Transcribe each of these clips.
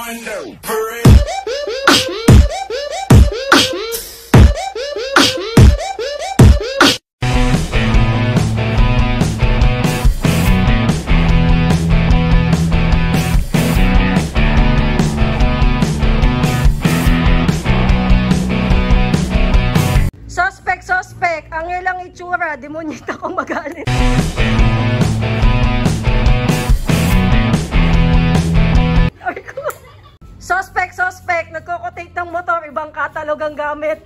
window. Parade. Suspect, ang ilang itsura, demonyita kong magalit. Suspect, nagko-rotate ng motor, ibang katalog ang gamit.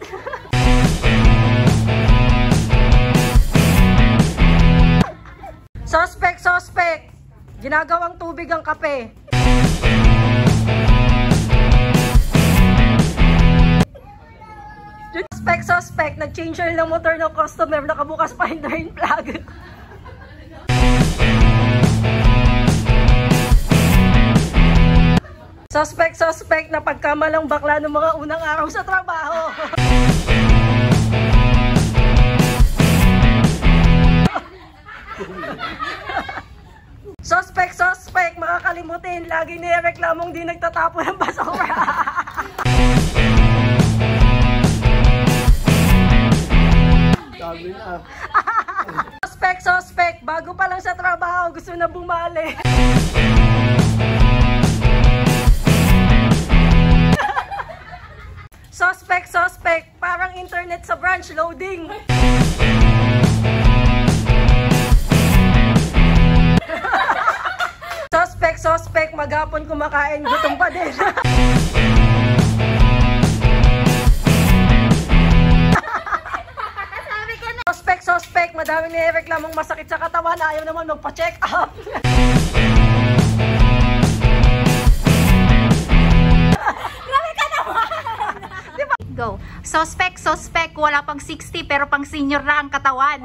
Suspect, ginagawang tubig ang kape. Suspect, nag-change oil ng motor ng customer, nakabukas pa yung drain plug. Suspect, na pagkamalang bakla ng mga unang araw sa trabaho. Suspect, makakalimutin, lagi nireklamong di nagtatapon ng basura. Suspect, bago pa lang sa trabaho, gusto na bumali. Suspect, parang internet sa branch, loading. Suspect, maghapon kumakain, gutom pa din. Suspect, madaming nireklamong masakit sa katawan, ayaw naman magpa-check up. Grabe ka naman! Go. Suspect, wala pang 60 pero pang senior na ang katawan.